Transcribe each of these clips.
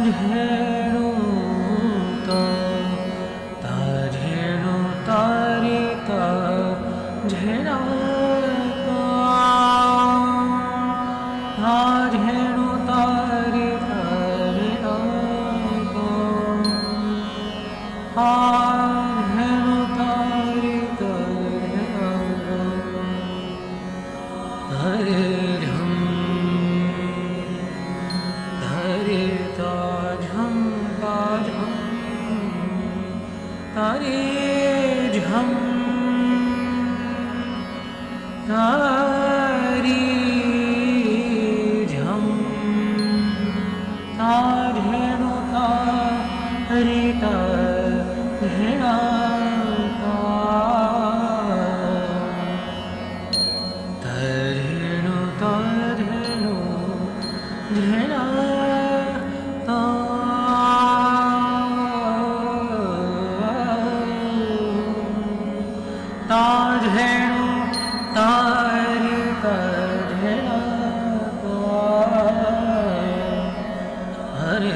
झेणु त ता झेणु तारी त झेणा झेणु तारी झेणा झेणु तारी हरे झम हरे ता झम तारे झम तारी झम ता झेणु तारी ता झेणा झेणु झेणु झेणा ता झेणु तारी ता झेणा हरे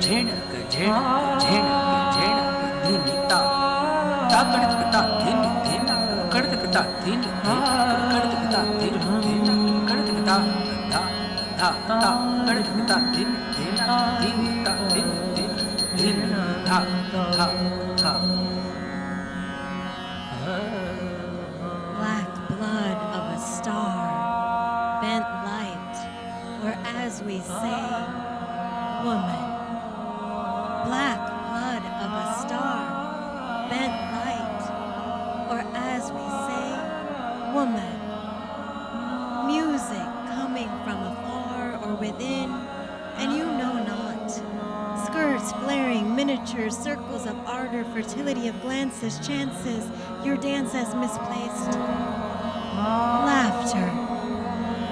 झेणक झेणक झेणक झेणक धिनी ता ता कडक ता धिनी धिना कडक ता धिनी कडक ता धिनी धिना कडक ता धा धा ता कडक ता धिनी धिना धिनी ता धिनी धिनी धा धा धा. Black blood of a star, bent light, or as we say, woman. Black blood of a star, bent light, or as we say, woman. Music coming from afar or within, and you know not. Skirts flaring, miniature circles of ardor, fertility of glances, chances, your dance as misplaced. Laughter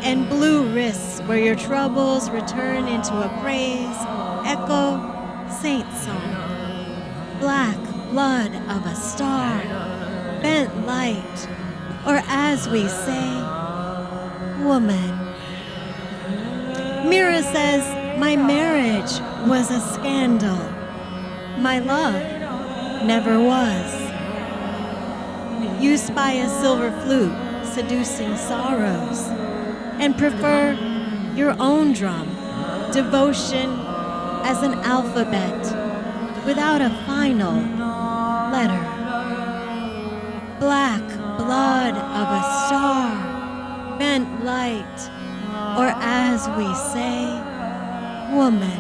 and blue wrists where your troubles return into a praise, echo, saint song. Black blood of a star, bent light, or as we say, woman. Mira says, my marriage was a scandal. My love never was. You spy a silver flute seducing sorrows and prefer your own drum, devotion as an alphabet without a final letter. Black blood of a star, bent light, or as we say, woman.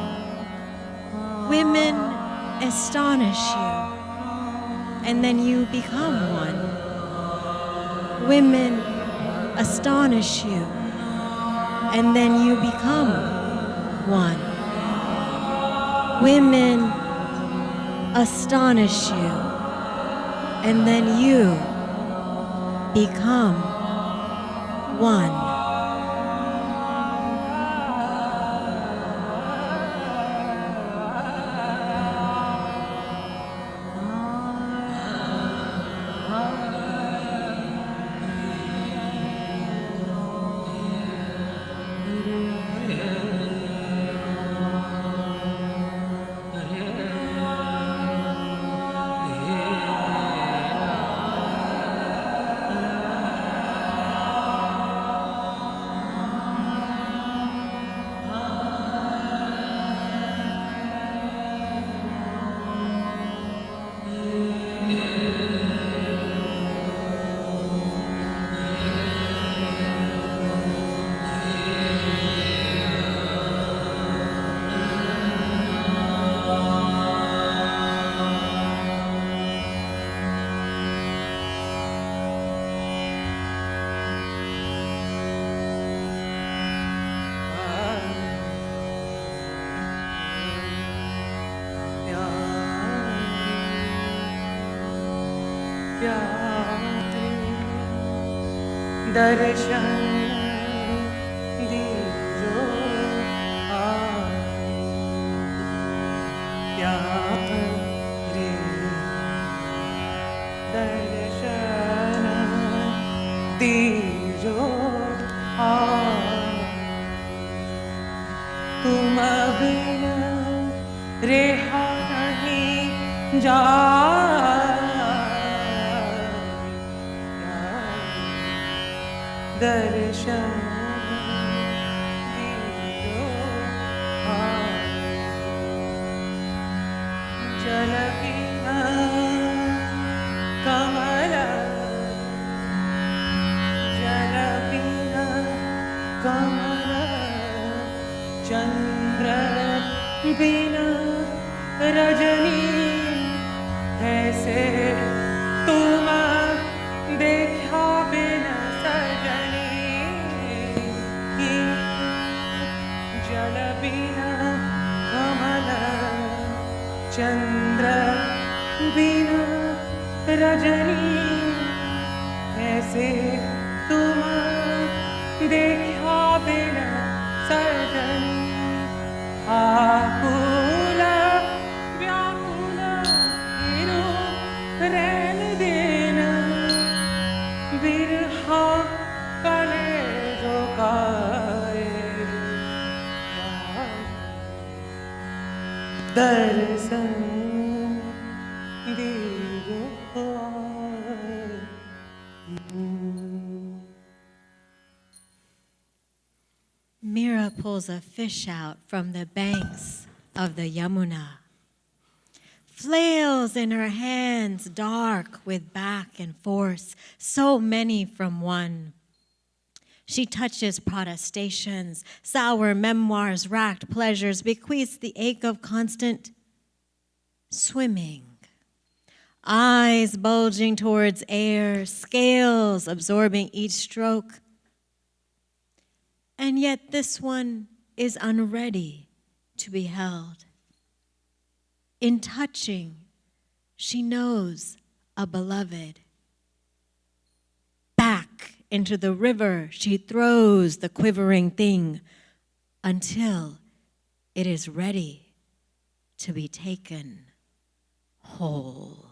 Women astonish you, and then you become one. Women astonish you, and then you become one. Women astonish you, and then you become one. प्यारे दर्शन दीजो आए प्यारे दर्शन दीजो आए तुम बिना रेहा नहीं जा दर्शन दीजो आए जल बिना कमल जल बिना कमल चंद्र बिना रजनी ऐसे तुम देखा बिना सजनी जल बिना कमल चंद्र बिना रजनी ऐसे तुम देखा बिना सजनी आकुल व्याकुल हिरो रैन देना बिरहा कले जो काए दर्शन दीजो आए। Mira pulls a fish out from the banks of the Yamuna. Flails in her hands, dark with back and force, so many from one. She touches protestations, sour memoirs, racked pleasures, bequeaths the ache of constant swimming. Eyes bulging towards air, scales absorbing each stroke. And yet this one is unready to be held. In touching, she knows a beloved. Back into the river she throws the quivering thing until it is ready to be taken whole.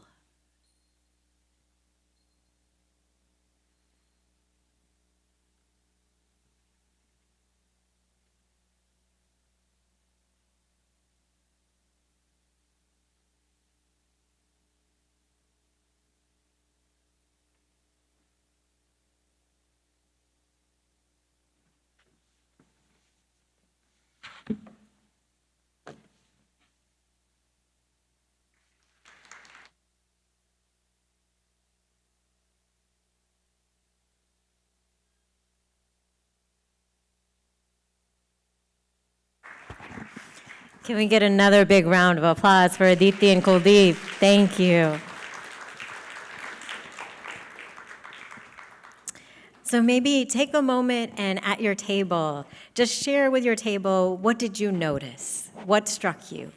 Can we get another big round of applause for Aditi and Kuldeep? Thank you. So maybe take a moment and at your table, just share with your table, what did you notice? What struck you?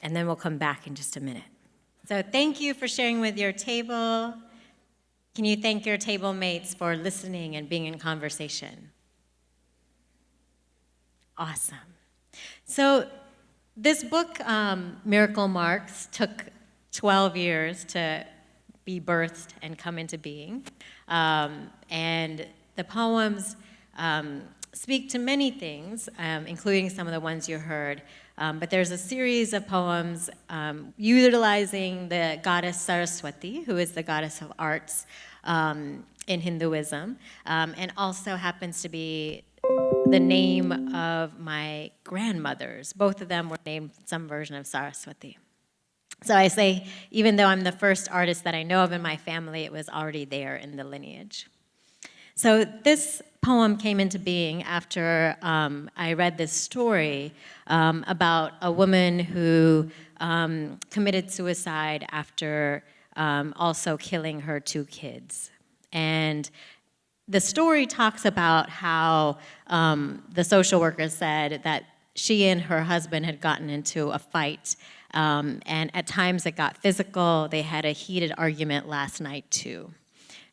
And then we'll come back in just a minute. So thank you for sharing with your table. Can you thank your table mates for listening and being in conversation? Awesome. So this book, Miracle Marks, took 12 years to be birthed and come into being. And the poems speak to many things, including some of the ones you heard. But there's a series of poems utilizing the goddess Saraswati, who is the goddess of arts in Hinduism, and also happens to be the name of my grandmothers. Both of them were named some version of Saraswati. So I say, even though I'm the first artist that I know of in my family, it was already there in the lineage. So this poem came into being after I read this story about a woman who committed suicide after also killing her 2 kids. And the story talks about how the social worker said that she and her husband had gotten into a fight And at times it got physical. They had a heated argument last night, too.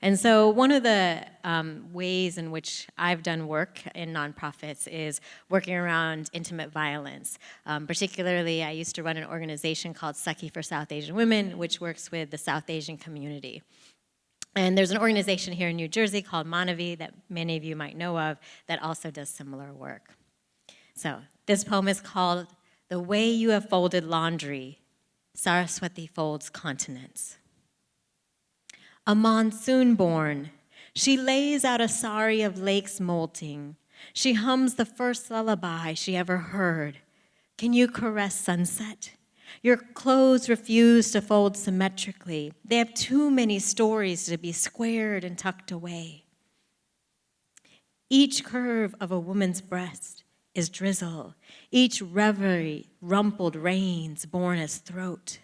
And so one of the ways in which I've done work in nonprofits is working around intimate violence. Particularly, I used to run an organization called Saki for South Asian Women, which works with the South Asian community. And there's an organization here in New Jersey called Manavi that many of you might know of that also does similar work. So this poem is called The Way You Have Folded Laundry, Saraswati Folds Continents. A monsoon born, she lays out a sari of lakes molting. She hums the first lullaby she ever heard. Can you caress sunset? Your clothes refuse to fold symmetrically. They have too many stories to be squared and tucked away. Each curve of a woman's breast is drizzle. Each reverie, rumpled rains born as throat.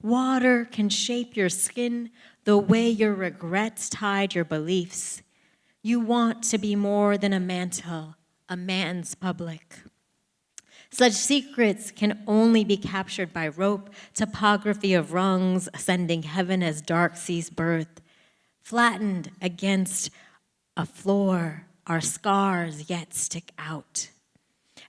Water can shape your skin the way your regrets tied your beliefs. You want to be more than a mantle, a man's public. Such secrets can only be captured by rope, topography of rungs, ascending heaven as dark sees birth. Flattened against a floor, our scars yet stick out.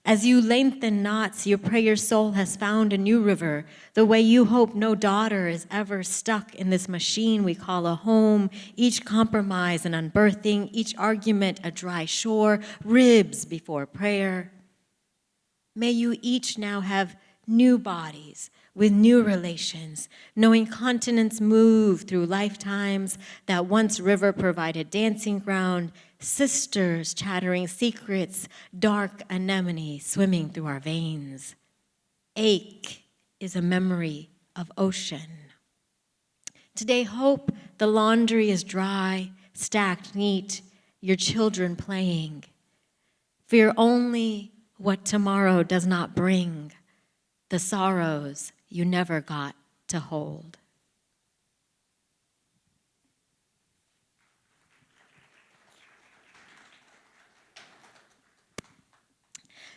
As you lengthen knots, you pray your soul has found a new river, the way you hope no daughter is ever stuck in this machine we call a home, each compromise an unbirthing, each argument a dry shore, ribs before prayer. May you each now have new bodies with new relations, knowing continents move through lifetimes, that once river provided dancing ground, sisters chattering secrets, dark anemone swimming through our veins. Ache is a memory of ocean. Today, hope the laundry is dry, stacked neat, your children playing. Fear only what tomorrow does not bring, the sorrows you never got to hold.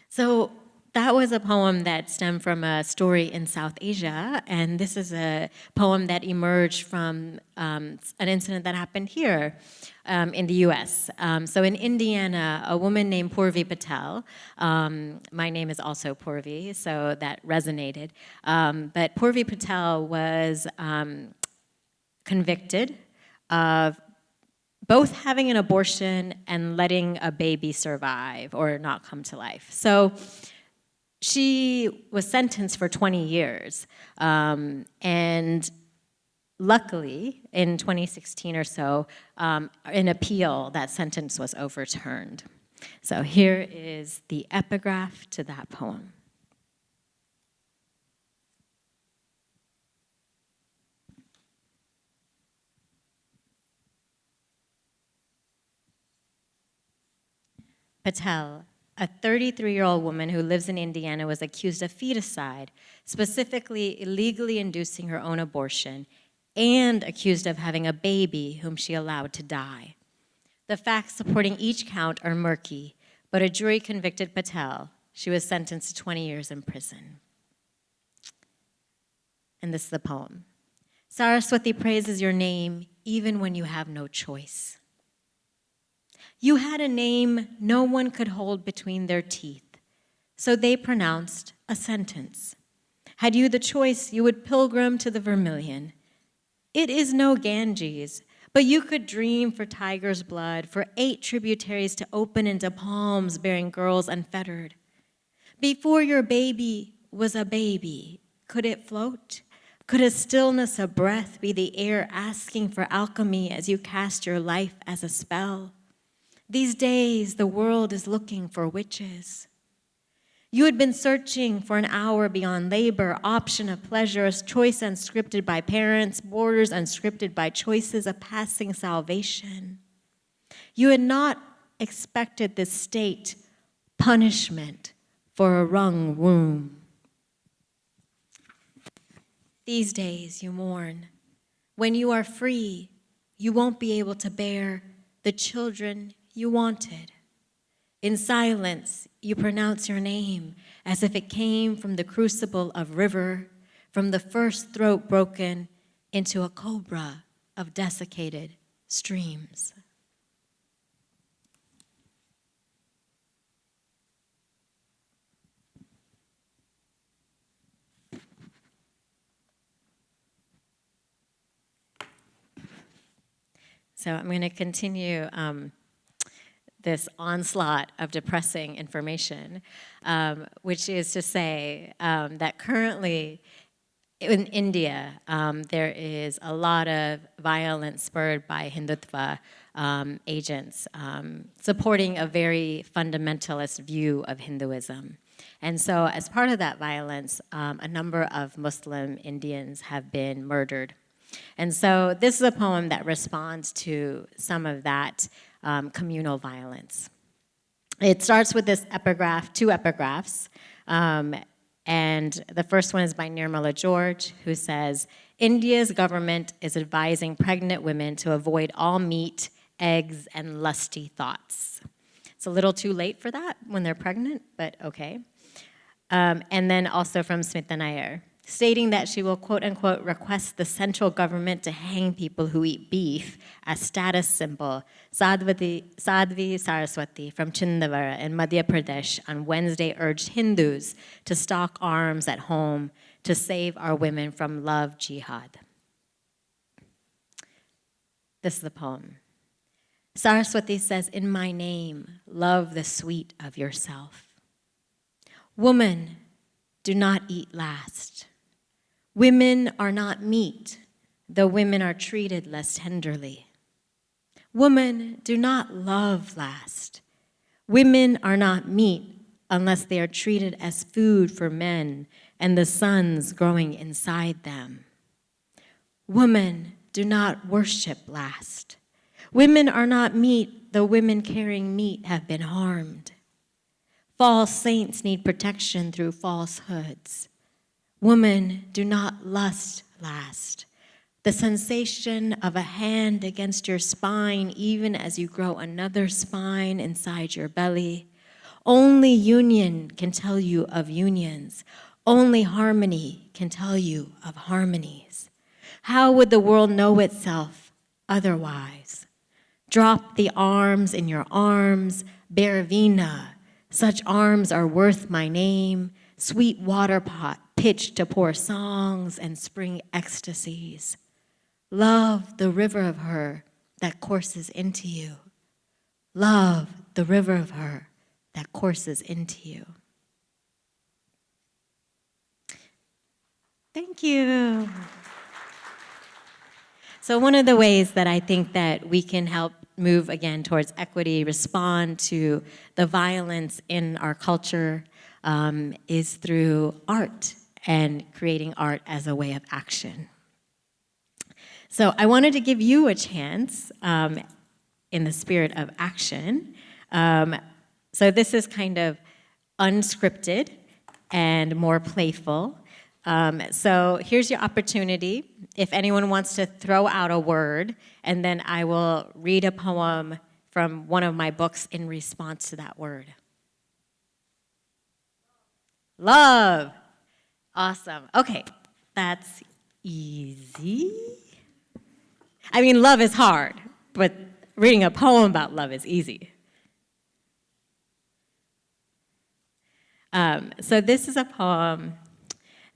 So that was a poem that stemmed from a story in South Asia, and this is a poem that emerged from an incident that happened here in the US. So in Indiana, a woman named Purvi Patel, my name is also Purvi, so that resonated, but Purvi Patel was convicted of both having an abortion and letting a baby survive or not come to life. So she was sentenced for 20 years. And luckily, in 2016 or so, in appeal, that sentence was overturned. So here is the epigraph to that poem. Patel, a 33-year-old woman who lives in Indiana, was accused of feticide, specifically illegally inducing her own abortion, and accused of having a baby whom she allowed to die. The facts supporting each count are murky, but a jury convicted Patel. She was sentenced to 20 years in prison. And this is the poem. Saraswati praises your name even when you have no choice. You had a name no one could hold between their teeth, so they pronounced a sentence. Had you the choice, you would pilgrim to the Vermilion. It is no Ganges, but you could dream for tiger's blood, for 8 tributaries to open into palms bearing girls unfettered. Before your baby was a baby, could it float? Could a stillness of breath be the air asking for alchemy as you cast your life as a spell? These days, the world is looking for witches. You had been searching for an hour beyond labor, option of pleasures, choice unscripted by parents, borders unscripted by choices, a passing salvation. You had not expected this state, punishment for a wrung womb. These days, you mourn. When you are free, you won't be able to bear the children you wanted. In silence, you pronounce your name as if it came from the crucible of river, from the first throat broken into a cobra of desiccated streams. So I'm going to continue this onslaught of depressing information, which is to say that currently in India, there is a lot of violence spurred by Hindutva agents supporting a very fundamentalist view of Hinduism. And so as part of that violence, a number of Muslim Indians have been murdered. And so this is a poem that responds to some of that communal violence. It starts with this epigraph, two epigraphs, and the first one is by Nirmala George, who says, India's government is advising pregnant women to avoid all meat, eggs, and lusty thoughts. It's a little too late for that when they're pregnant, but okay. And then also from Smita Nair, stating that she will, quote unquote, request the central government to hang people who eat beef as status symbol. Sadhvi Saraswati from Chindavara in Madhya Pradesh on Wednesday urged Hindus to stock arms at home to save our women from love jihad. This is the poem. Saraswati says, in my name, love the sweet of yourself. Woman, do not eat last. Women are not meat, though women are treated less tenderly. Woman, do not love last. Women are not meat unless they are treated as food for men and the sons growing inside them. Woman, do not worship last. Women are not meat, though women carrying meat have been harmed. False saints need protection through falsehoods. Woman, do not lust last. The sensation of a hand against your spine, even as you grow another spine inside your belly. Only union can tell you of unions. Only harmony can tell you of harmonies. How would the world know itself otherwise? Drop the arms in your arms, bear vina. Such arms are worth my name. Sweet water pot pitched to pour songs and spring ecstasies. Love the river of her that courses into you. Love the river of her that courses into you. Thank you. So one of the ways that I think that we can help move again towards equity, respond to the violence in our culture is through art and creating art as a way of action. So I wanted to give you a chance in the spirit of action. So this is kind of unscripted and more playful. So here's your opportunity. If anyone wants to throw out a word, and then I will read a poem from one of my books in response to that word. Love. Awesome. Okay, that's easy. I mean, love is hard, but reading a poem about love is easy. So this is a poem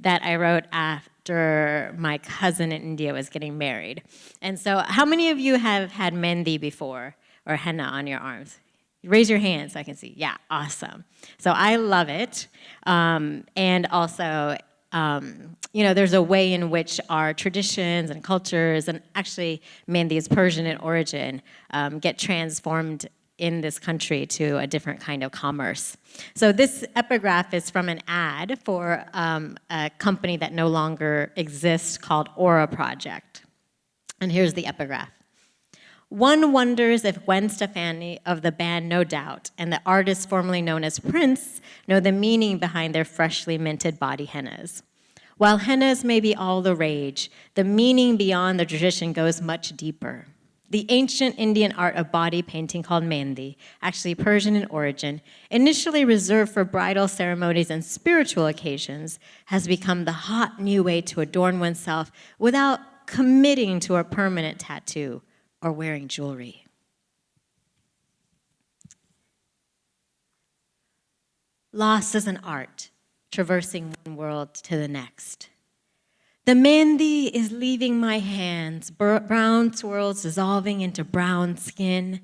that I wrote after my cousin in India was getting married. And so how many of you have had mehndi before, or henna on your arms? Raise your hand so I can see. Yeah, awesome. So I love it. And also, there's a way in which our traditions and cultures, and actually mehndi is Persian in origin, get transformed in this country to a different kind of commerce. So this epigraph is from an ad for a company that no longer exists called Aura Project. And here's the epigraph. One wonders if Gwen Stefani of the band No Doubt and the artist formerly known as Prince know the meaning behind their freshly minted body hennas. While hennas may be all the rage, the meaning beyond the tradition goes much deeper. The ancient Indian art of body painting called Mehndi, actually Persian in origin, initially reserved for bridal ceremonies and spiritual occasions, has become the hot new way to adorn oneself without committing to a permanent tattoo or wearing jewelry. Loss is an art, traversing one world to the next. The mehndi is leaving my hands, brown swirls dissolving into brown skin.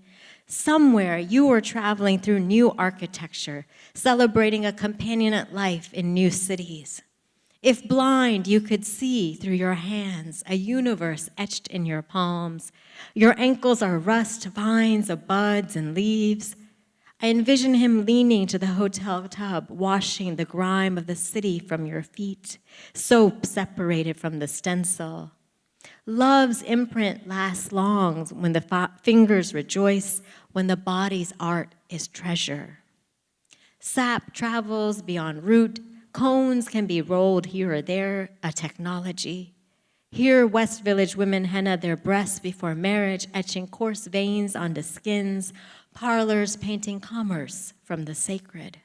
Somewhere you are traveling through new architecture, celebrating a companionate life in new cities. If blind, you could see through your hands a universe etched in your palms. Your ankles are rust vines of buds and leaves. I envision him leaning to the hotel tub, washing the grime of the city from your feet, soap separated from the stencil. Love's imprint lasts long when the fingers rejoice, when the body's art is treasure. Sap travels beyond root, cones can be rolled here or there, a technology. Here, West Village women henna their breasts before marriage, etching coarse veins onto skins, parlors painting commerce from the sacred.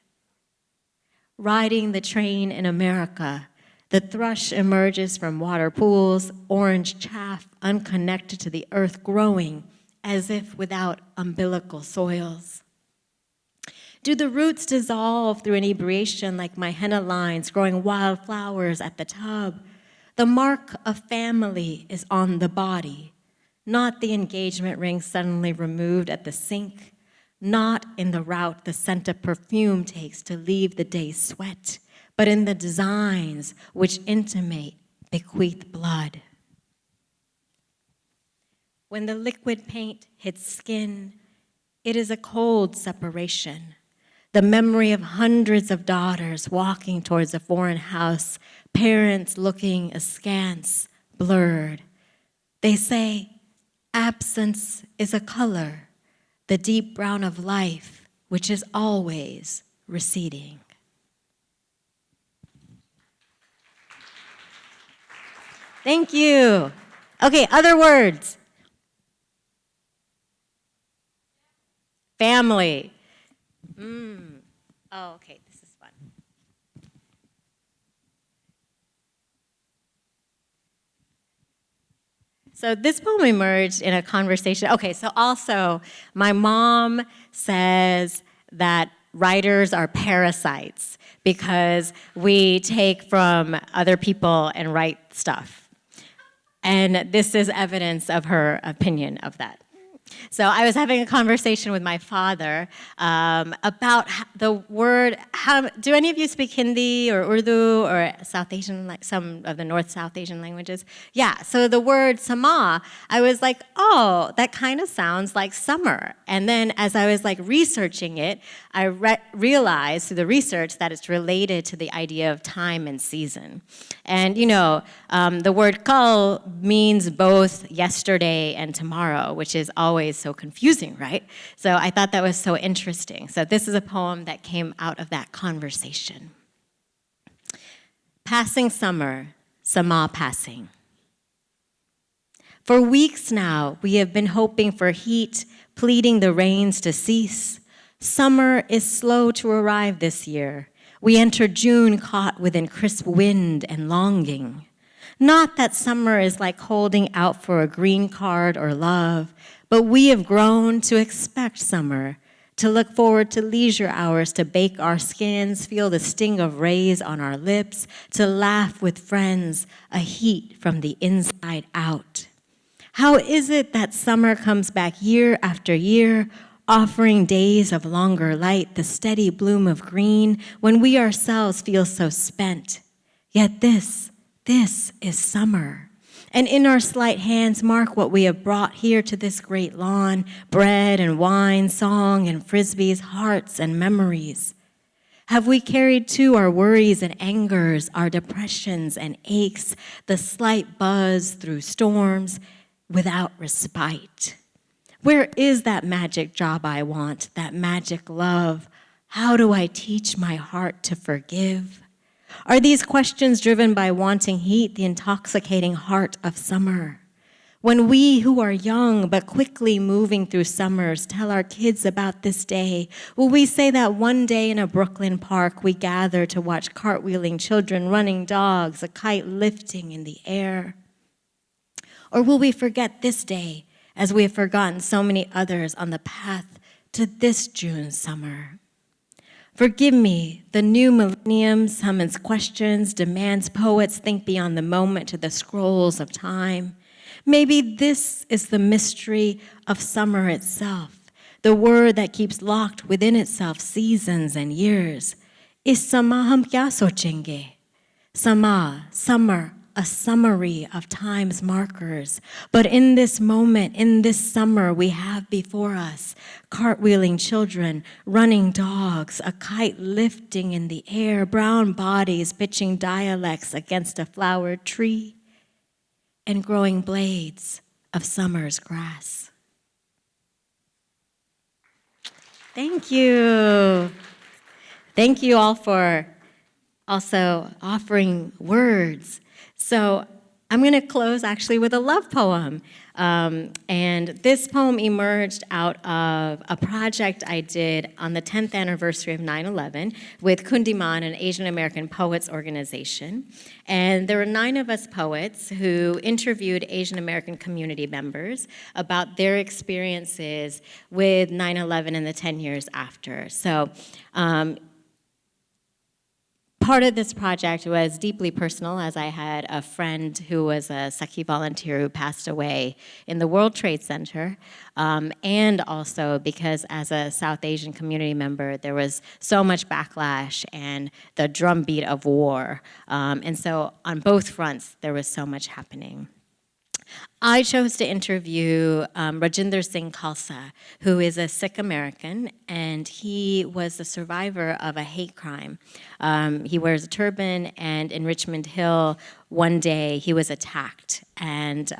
Riding the train in America, the thrush emerges from water pools, orange chaff unconnected to the earth growing as if without umbilical soils. Do the roots dissolve through inebriation like my henna lines growing wildflowers at the tub? The mark of family is on the body, not the engagement ring suddenly removed at the sink, not in the route the scent of perfume takes to leave the day's sweat, but in the designs which intimate, bequeath blood. When the liquid paint hits skin, it is a cold separation, the memory of hundreds of daughters walking towards a foreign house, parents looking askance, blurred. They say, absence is a color, the deep brown of life, which is always receding. Thank you. Okay, other words. Family. Oh, okay, this is fun. So this poem emerged in a conversation. Okay, so also my mom says that writers are parasites because we take from other people and write stuff. And this is evidence of her opinion of that. So I was having a conversation with my father about the word, do any of you speak Hindi or Urdu or South Asian, like some of the North South Asian languages? Yeah, so the word sama, I was like, oh, that kind of sounds like summer. And then as I was like researching it, I realized through the research that it's related to the idea of time and season. And you know, the word kal means both yesterday and tomorrow, which is always so confusing, right? So I thought that was so interesting. So this is a poem that came out of that conversation. Passing summer, sama passing. For weeks now, we have been hoping for heat, pleading the rains to cease. Summer is slow to arrive this year. We enter June caught within crisp wind and longing. Not that summer is like holding out for a green card or love, but we have grown to expect summer, to look forward to leisure hours, to bake our skins, feel the sting of rays on our lips, to laugh with friends, a heat from the inside out. How is it that summer comes back year after year, offering days of longer light, the steady bloom of green, when we ourselves feel so spent? Yet this is summer. And in our slight hands mark what we have brought here to this great lawn, bread and wine, song and frisbees, hearts and memories. Have we carried too our worries and angers, our depressions and aches, the slight buzz through storms without respite? Where is that magic job I want, that magic love? How do I teach my heart to forgive? Are these questions driven by wanting heat, the intoxicating heart of summer? When we who are young but quickly moving through summers tell our kids about this day, will we say that one day in a Brooklyn park we gather to watch cartwheeling children, running dogs, a kite lifting in the air? Or will we forget this day as we have forgotten so many others on the path to this June summer? Forgive me, the new millennium summons questions, demands poets think beyond the moment to the scrolls of time. Maybe this is the mystery of summer itself, the word that keeps locked within itself seasons and years. Is sama hum kya sochenge? Sama, summer, a summary of time's markers. But in this moment, in this summer, we have before us cartwheeling children, running dogs, a kite lifting in the air, brown bodies pitching dialects against a flowered tree, and growing blades of summer's grass. Thank you. Thank you all for also offering words. So I'm going to close actually with a love poem. And this poem emerged out of a project I did on the 10th anniversary of 9/11 with Kundiman, an Asian American poets organization. And there were 9 of us poets who interviewed Asian American community members about their experiences with 9/11 and the 10 years after. So part of this project was deeply personal, as I had a friend who was a Sakhi volunteer who passed away in the World Trade Center, and also because as a South Asian community member, there was so much backlash and the drumbeat of war. And so on both fronts, there was so much happening. I chose to interview Rajinder Singh Khalsa, who is a Sikh American, and he was the survivor of a hate crime. He wears a turban, and in Richmond Hill, one day he was attacked and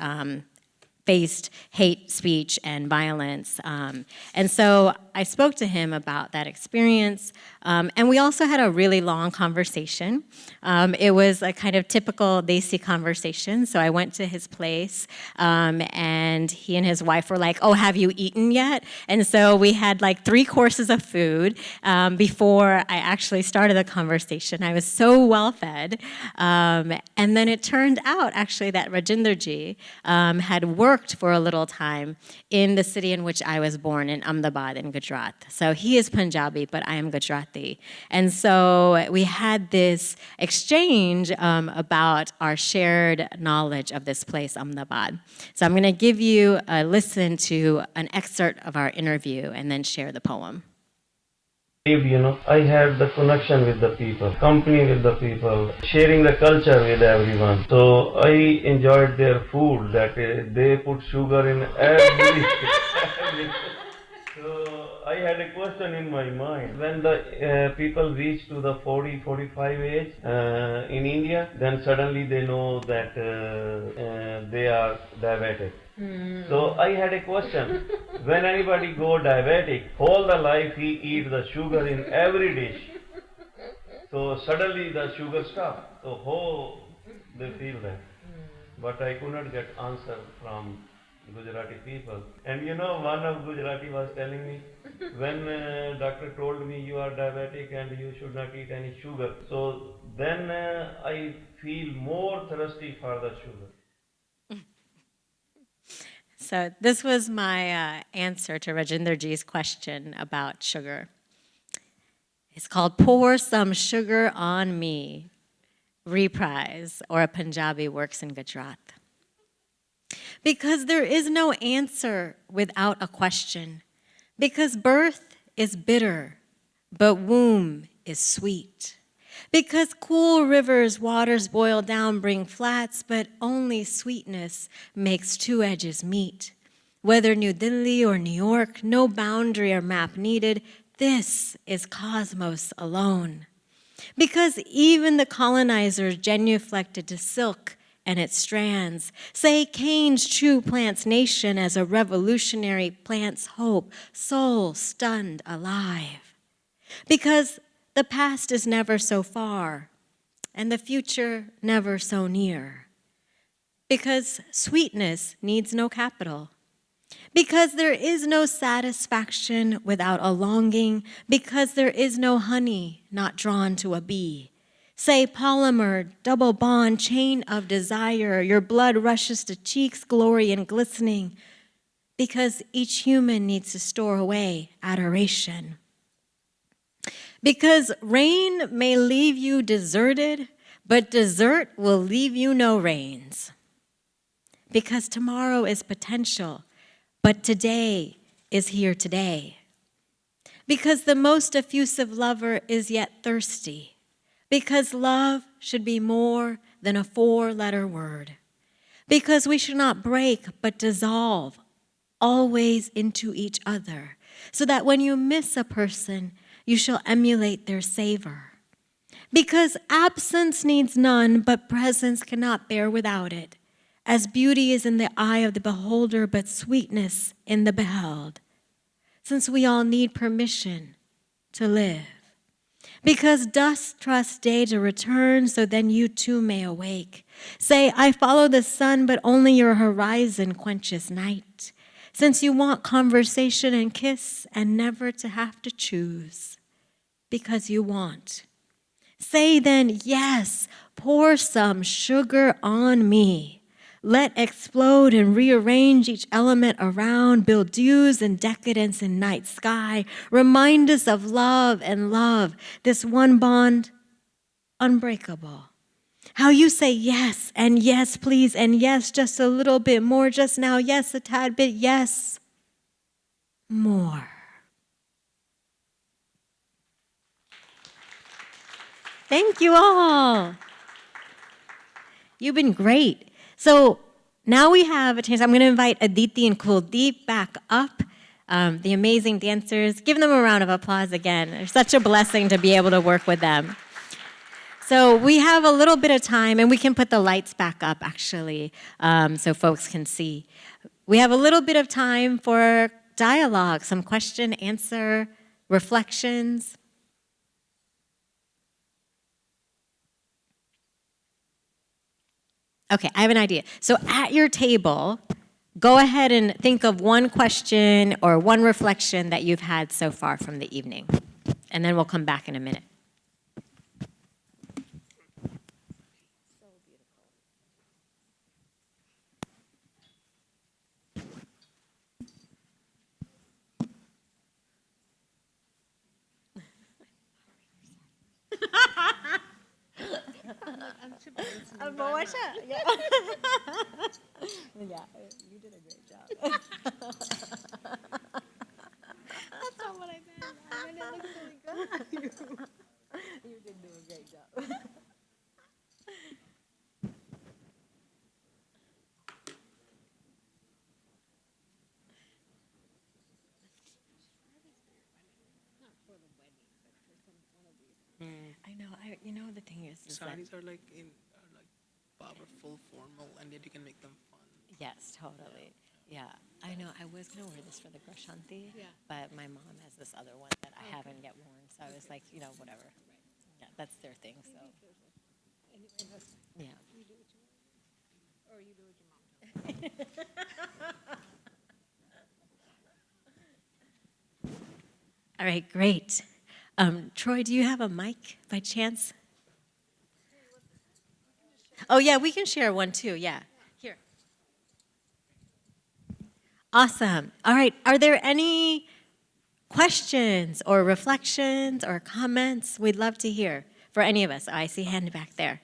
faced hate speech and violence. And so I spoke to him about that experience, and we also had a really long conversation. It was a kind of typical Desi conversation, so I went to his place, and he and his wife were like, "Oh, have you eaten yet?" And so we had like 3 courses of food before I actually started the conversation. I was so well fed. And then it turned out actually that Rajinder had worked for a little time in the city in which I was born, in Ahmedabad in Gujarat. So he is Punjabi, but I am Gujarati. And so we had this exchange about our shared knowledge of this place, Ahmedabad. So I'm going to give you a listen to an excerpt of our interview and then share the poem. I had the connection with the people, company with the people, sharing the culture with everyone. So I enjoyed their food, that they put sugar in everything. So I had a question in my mind. When the people reach to the 40, 45 age in India, then suddenly they know that they are diabetic. So I had a question. When anybody go diabetic, all the life he eat the sugar in every dish. So suddenly the sugar stop. So how they feel that? But I could not get answer from Gujarati people. And one of Gujarati was telling me, when doctor told me you are diabetic and you should not eat any sugar. So then I feel more thirsty for the sugar. So this was my answer to Rajinder question about sugar. It's called Pour Some Sugar on Me, reprise, or a Punjabi works in Gujarat. Because there is no answer without a question. Because birth is bitter, but womb is sweet. Because cool rivers' waters boil down, bring flats, but only sweetness makes 2 edges meet. Whether New Delhi or New York, no boundary or map needed, this is cosmos alone. Because even the colonizers genuflected to silk and its strands, say Cain's true plants nation as a revolutionary plant's hope, soul stunned alive. Because the past is never so far, and the future never so near. because sweetness needs no capital. Because there is no satisfaction without a longing, because there is no honey not drawn to a bee. Say polymer, double bond, chain of desire, your blood rushes to cheeks, glory and glistening, because each human needs to store away adoration. Because rain may leave you deserted, but desert will leave you no rains. Because tomorrow is potential, but today is here today. Because the most effusive lover is yet thirsty. Because love should be more than a 4-letter word. Because we should not break, but dissolve always into each other, so that when you miss a person, you shall emulate their savor. Because absence needs none, but presence cannot bear without it. As beauty is in the eye of the beholder, but sweetness in the beheld. Since we all need permission to live. Because dust trusts day to return, so then you too may awake. Say, I follow the sun, but only your horizon quenches night. Since you want conversation and kiss, and never to have to choose. Because you want. Say then, yes, pour some sugar on me. Let explode and rearrange each element around, build dews and decadence in night sky. Remind us of love and love, this one bond, unbreakable. How you say yes, and yes, please, and yes, just a little bit more, just now, yes, a tad bit, yes, more. Thank you all. You've been great. So now we have a chance. I'm going to invite Aditi and Kuldeep back up, the amazing dancers. Give them a round of applause again. It's such a blessing to be able to work with them. So we have a little bit of time, and we can put the lights back up, actually, so folks can see. We have a little bit of time for dialogue, some question, answer, reflections. Okay, I have an idea. So at your table, go ahead and think of one question or one reflection that you've had so far from the evening. And then we'll come back in a minute. Yeah, you did a great job. That's not what I meant. I meant it looks really good. You did do a great job. I know. You know the thing is that Saris are like powerful, formal, and yet you can make them fun. yes, totally. Yeah, I know. I was gonna wear this for the Grashanti, but my mom has this other one that I haven't yet worn. So I was like, whatever. Yeah, that's their thing. So yeah. Or you do what your mom does. All right, great. Troy, do you have a mic by chance? Oh, yeah, we can share one too. Yeah. Here. Awesome. All right. Are there any questions or reflections or comments we'd love to hear for any of us? Oh, I see a hand back there.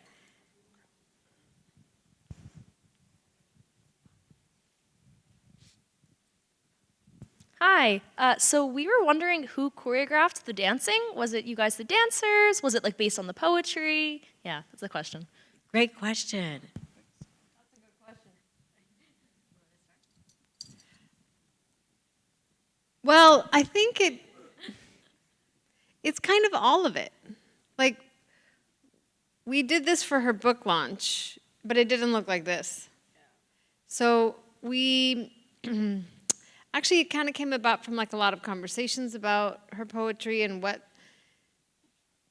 Hi. So we were wondering who choreographed the dancing. Was it you guys, the dancers? Was it like based on the poetry? Yeah, that's the question. Great question. That's a good question. Well, I think it's kind of all of it. Like, we did this for her book launch, but it didn't look like this. So we actually, it kind of came about from like a lot of conversations about her poetry and what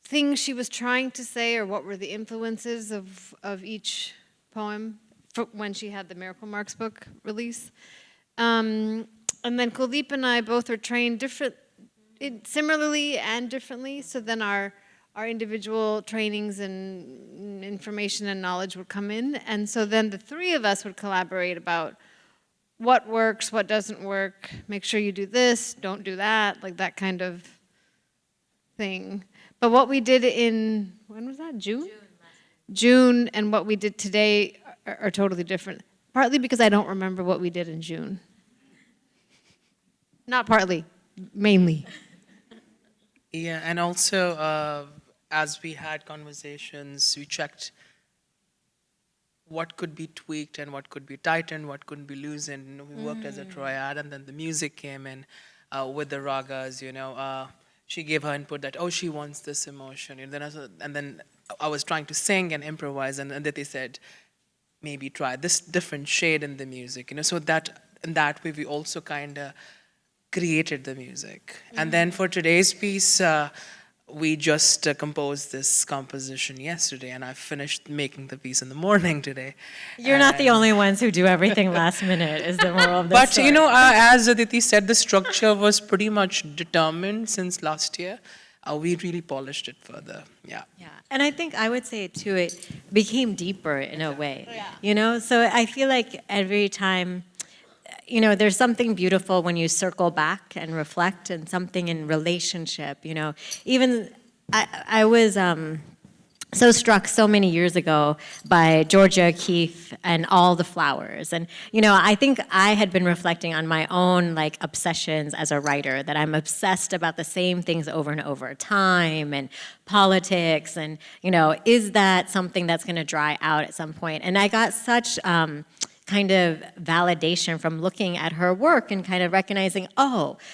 things she was trying to say or what were the influences of each poem for when she had the Miracle Marks book release. And then Kuldeep and I both are trained similarly and differently. So then our individual trainings and information and knowledge would come in. And so then the three of us would collaborate about what works, what doesn't work, make sure you do this, don't do that, like that kind of thing. But what we did when was that, June? June, and what we did today are totally different. Partly because I don't remember what we did in June. Not partly, mainly. Yeah, and also as we had conversations, we checked what could be tweaked and what could be tightened, what couldn't be loosened. You know, we worked as a triad, and then the music came in with the ragas. You know, she gave her input that she wants this emotion. And then I was trying to sing and improvise, and Aditi said, maybe try this different shade in the music. You know, so that in that way we also kind of created the music. And then for today's piece, we just composed this composition yesterday, and I finished making the piece in the morning today. You're not the only ones who do everything last minute, is the moral of this But story. you know, as Aditi said, the structure was pretty much determined since last year. We really polished it further. Yeah. Yeah, and I think I would say too, it became deeper in a way. You know, so I feel like every time, you know, there's something beautiful when you circle back and reflect, and something in relationship. You know, even I was so struck so many years ago by Georgia O'Keeffe and All the Flowers. And, you know, I think I had been reflecting on my own, like, obsessions as a writer, that I'm obsessed about the same things over and over, time and politics, and, you know, is that something that's going to dry out at some point? And I got such kind of validation from looking at her work and kind of recognizing,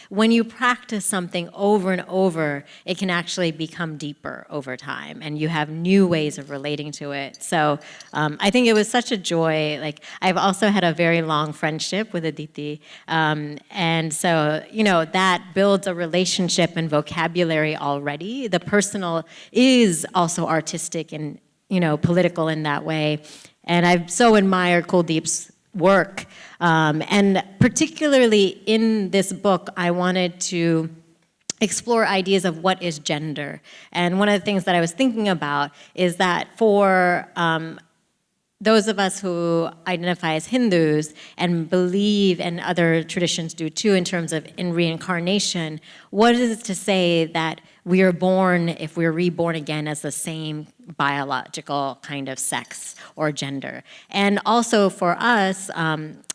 when you practice something over and over, it can actually become deeper over time, and you have new ways of relating to it. So I think it was such a joy. Like, I've also had a very long friendship with Aditi, and so, you know, that builds a relationship and vocabulary already. The personal is also artistic and, you know, political in that way. And I've so admired Kuldeep's work. And particularly in this book, I wanted to explore ideas of what is gender. And one of the things that I was thinking about is that for those of us who identify as Hindus and believe, and other traditions do too, in terms of in reincarnation, what is it to say that we are born, if we're reborn again, as the same biological kind of sex or gender? And also for us,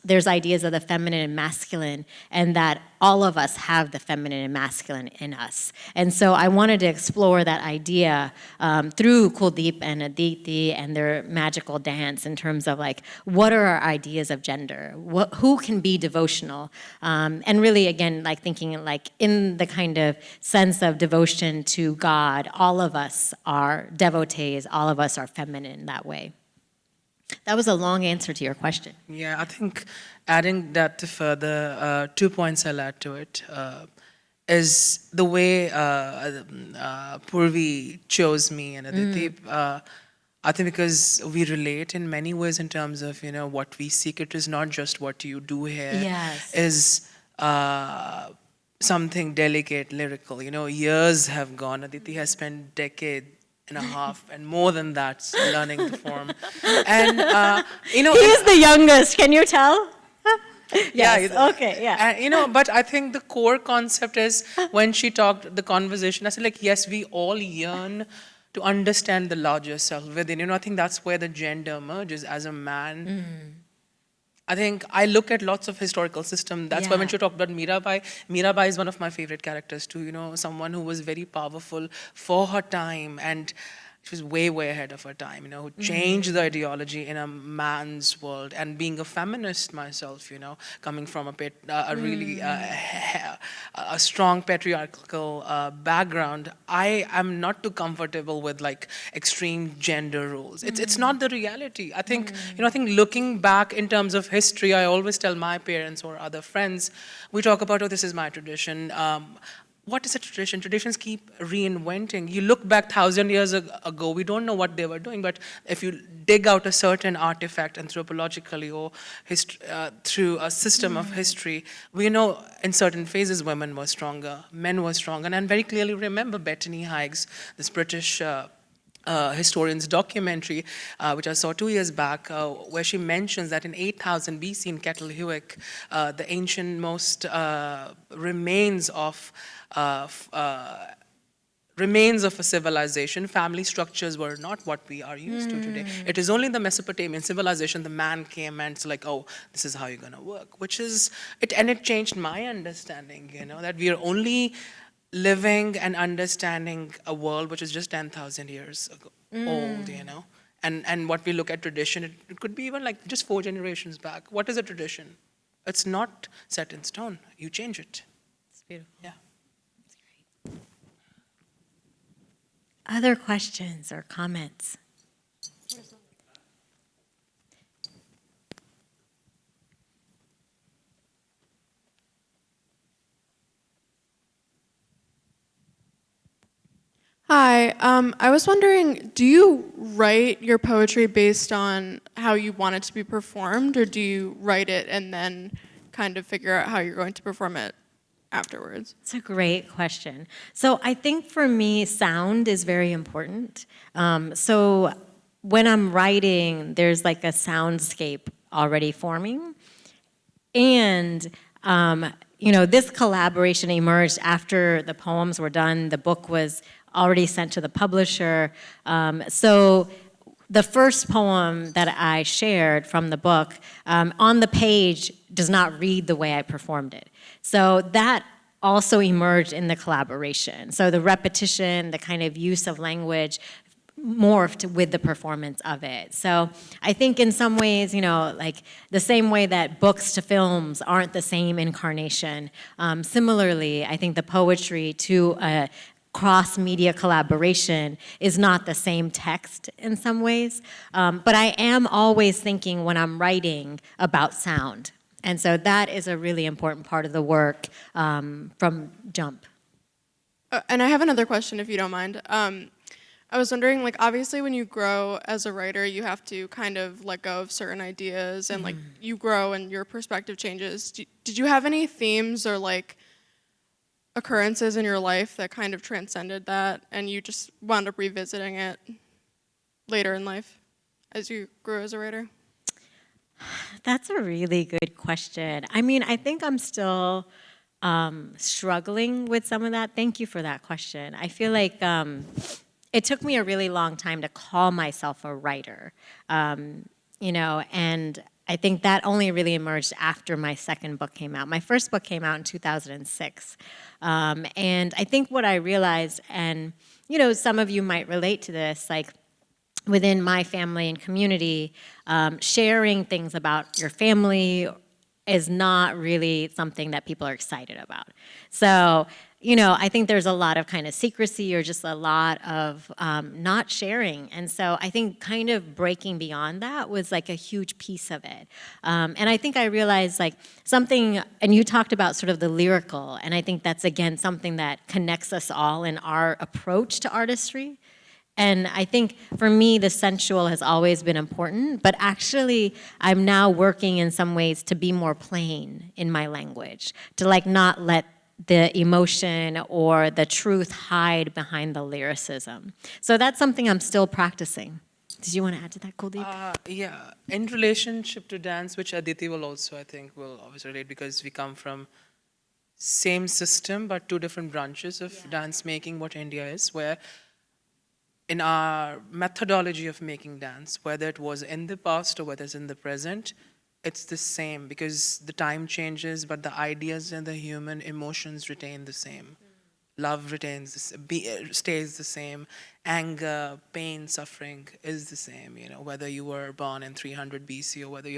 there's ideas of the feminine and masculine, and that all of us have the feminine and masculine in us. And so I wanted to explore that idea through Kuldeep and Aditi and their magical dance, in terms of, like, what are our ideas of gender? Who can be devotional? And really, again, like, thinking, like, in the kind of sense of devotion to God, all of us are devotees, all of us are feminine in that way. That was a long answer to your question. Yeah, I think adding that to further, 2 points I'll add to it is the way Purvi chose me and Aditi. I think because we relate in many ways in terms of, you know, what we seek. It is not just what you do here. Yes. Is something delicate, lyrical. You know, years have gone. Aditi has spent decade and a half and more than that learning the form. And, you know... He is the youngest, can you tell? Yeah. Yes. Okay, yeah. And, you know, but I think the core concept is when she talked the conversation, I said, like, yes, we all yearn to understand the larger self within. You know, I think that's where the gender emerges as a man. I think I look at lots of historical systems. That's why when she talked about Mirabai is one of my favorite characters too. You know, someone who was very powerful for her time, and she was way, way ahead of her time, you know, who changed the ideology in a man's world. And being a feminist myself, you know, coming from a really a strong patriarchal background, I am not too comfortable with, like, extreme gender roles. It's not the reality. I think, you know, I think looking back in terms of history, I always tell my parents or other friends, we talk about, this is my tradition. what is a tradition? Traditions keep reinventing. You look back 1,000 years ago, we don't know what they were doing, but if you dig out a certain artifact anthropologically or through a system of history, we know in certain phases women were stronger, men were stronger. And I very clearly remember Bettany Higgs, this British historian's documentary, which I saw 2 years back, where she mentions that in 8000 BC in Kettle-Hewick, the ancient most remains of a civilization, family structures were not what we are used to today. It is only the Mesopotamian civilization, the man came and it's like, oh, this is how you're gonna work, which is, and it changed my understanding, that we are only living and understanding a world which is just 10,000 years old, and what we look at tradition, it could be even like just 4 generations back. What is a tradition? It's not set in stone. You change it. It's beautiful. Yeah. Other questions or comments? Hi, I was wondering, do you write your poetry based on how you want it to be performed, or do you write it and then kind of figure out how you're going to perform it afterwards? It's a great question. So I think for me, sound is very important. So when I'm writing, there's like a soundscape already forming. And this collaboration emerged after the poems were done. The book was already sent to the publisher. So the first poem that I shared from the book on the page does not read the way I performed it. So that also emerged in the collaboration. So the repetition, the kind of use of language morphed with the performance of it. So I think in some ways, like the same way that books to films aren't the same incarnation, similarly, I think the poetry to a cross-media collaboration is not the same text in some ways. But I am always thinking when I'm writing about sound. And so that is a really important part of the work from jump. And I have another question, if you don't mind. I was wondering, like, obviously when you grow as a writer, you have to kind of let go of certain ideas and, like, you grow and your perspective changes. Did you have any themes or, like, occurrences in your life that kind of transcended that and you just wound up revisiting it later in life as you grew as a writer? That's a really good question. I mean, I think I'm still struggling with some of that. Thank you for that question. I feel like it took me a really long time to call myself a writer, and I think that only really emerged after my second book came out. My first book came out in 2006. And I think what I realized, and some of you might relate to this, like within my family and community, sharing things about your family is not really something that people are excited about. So, I think there's a lot of kind of secrecy or just a lot of not sharing. And so I think kind of breaking beyond that was like a huge piece of it. And I think I realized like something, and you talked about sort of the lyrical, and I think that's again something that connects us all in our approach to artistry. And I think for me, the sensual has always been important, but actually I'm now working in some ways to be more plain in my language, to like not let the emotion or the truth hide behind the lyricism. So that's something I'm still practicing. Did you want to add to that, Kuldeep? Yeah, in relationship to dance, which Aditi will also, I think, will always relate because we come from same system, but 2 different branches of dance making, what India is, where in our methodology of making dance, whether it was in the past or whether it's in the present, it's the same because the time changes, but the ideas and the human emotions retain the same. Love stays the same. Anger, pain, suffering is the same. Whether you were born in 300 BC or whether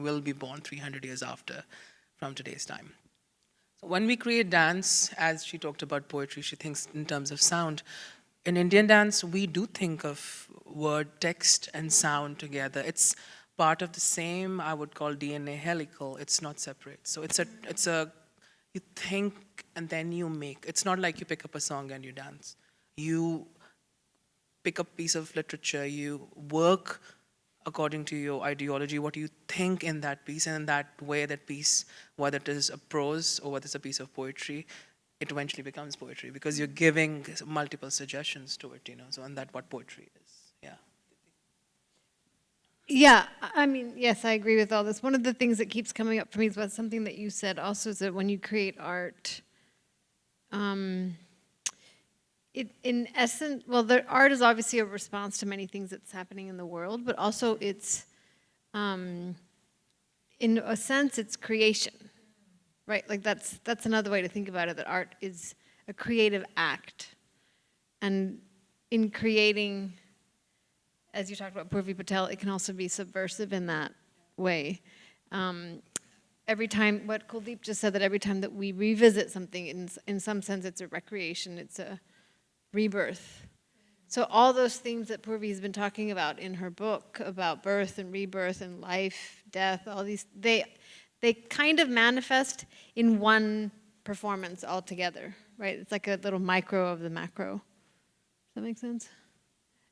will be born 300 years after from today's time. So when we create dance, as she talked about poetry, she thinks in terms of sound. In Indian dance, we do think of word, text, and sound together. It's part of the same, I would call DNA helical. It's not separate. So it's a you think and then you make. It's not like you pick up a song and you dance. You pick up a piece of literature, you work according to your ideology, what you think in that piece, and in that way, that piece, whether it is a prose or whether it's a piece of poetry, it eventually becomes poetry because you're giving multiple suggestions to it, so, and that's what poetry is. Yeah. Yeah, I mean, yes, I agree with all this. One of the things that keeps coming up for me is about something that you said also, is that when you create art, it, in essence, well, art is obviously a response to many things that's happening in the world, but also it's, in a sense, it's creation, right? Like that's another way to think about it, that art is a creative act. And in creating, as you talked about Purvi Patel, it can also be subversive in that way. Every time, what Kuldeep just said, that every time that we revisit something, in some sense it's a recreation, it's a rebirth. So all those themes that Purvi has been talking about in her book, about birth and rebirth and life, death, all these, they kind of manifest in one performance altogether, right? It's like a little micro of the macro. Does that make sense?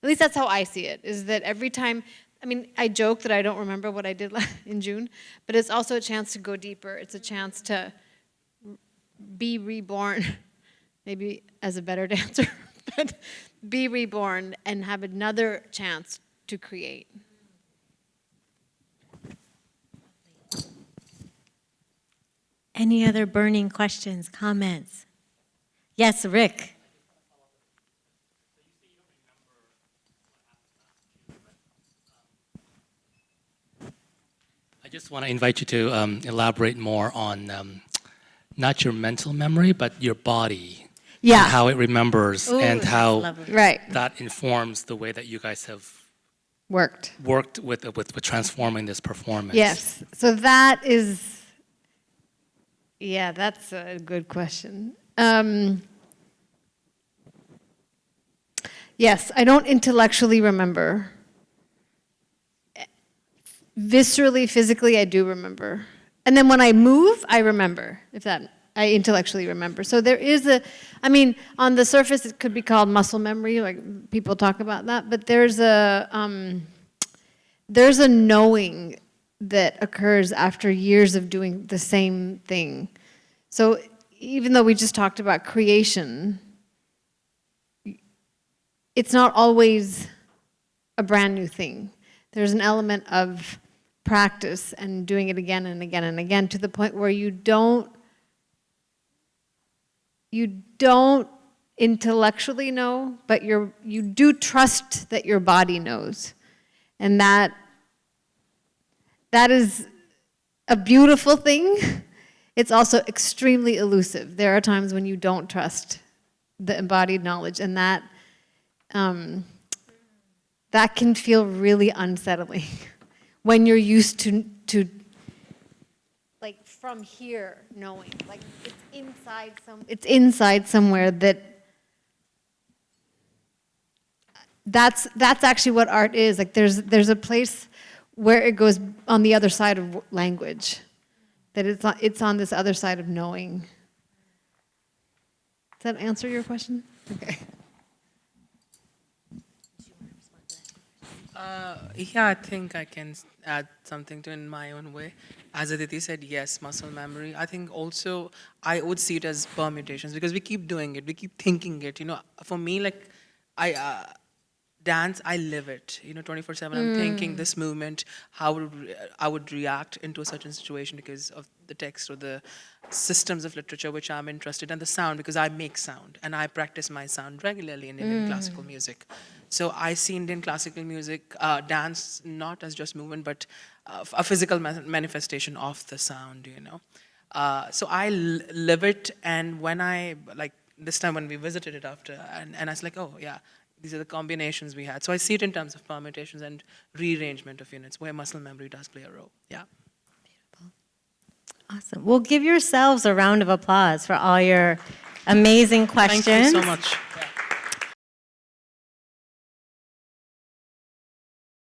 At least that's how I see it, is that every time, I mean, I joke that I don't remember what I did in June, but it's also a chance to go deeper. It's a chance to be reborn, maybe as a better dancer, but be reborn and have another chance to create. Any other burning questions, comments? Yes, Rick. I just want to invite you to elaborate more on not your mental memory, but your body. Yeah. And how it remembers. Ooh, and that's how lovely. Right. that informs the way that you guys have Worked. worked with transforming this performance. Yes. So that is, yeah, that's a good question. Yes, I don't intellectually remember. Viscerally, physically, I do remember. And then when I move, I remember, I intellectually remember. So there is I mean, on the surface, it could be called muscle memory, like people talk about that, but there's a knowing that occurs after years of doing the same thing. So even though we just talked about creation, it's not always a brand new thing. There's an element of practice and doing it again and again and again, to the point where you don't intellectually know, but you do trust that your body knows. And that is a beautiful thing. It's also extremely elusive. There are times when you don't trust the embodied knowledge, and that can feel really unsettling when you're used to like from here knowing, like it's inside somewhere that's actually what art is. Like there's a place where it goes on the other side of language, that it's on this other side of knowing. Does that answer your question? Okay. Yeah, I think I can add something to in my own way. As Aditi said, yes, muscle memory. I think also I would see it as permutations, because we keep doing it, we keep thinking it. For me, like I dance, I live it. 24/7. I'm thinking this movement, how I would react into a certain situation because of the text or the systems of literature which I'm interested in, and the sound, because I make sound and I practice my sound regularly in Indian classical music. So I see Indian classical music, dance, not as just movement, but a physical manifestation of the sound, So I live it, and when this time when we visited it after, and I was like, oh yeah, these are the combinations we had. So I see it in terms of permutations and rearrangement of units, where muscle memory does play a role, yeah. Awesome. Well, give yourselves a round of applause for all your amazing questions. Thank you so much.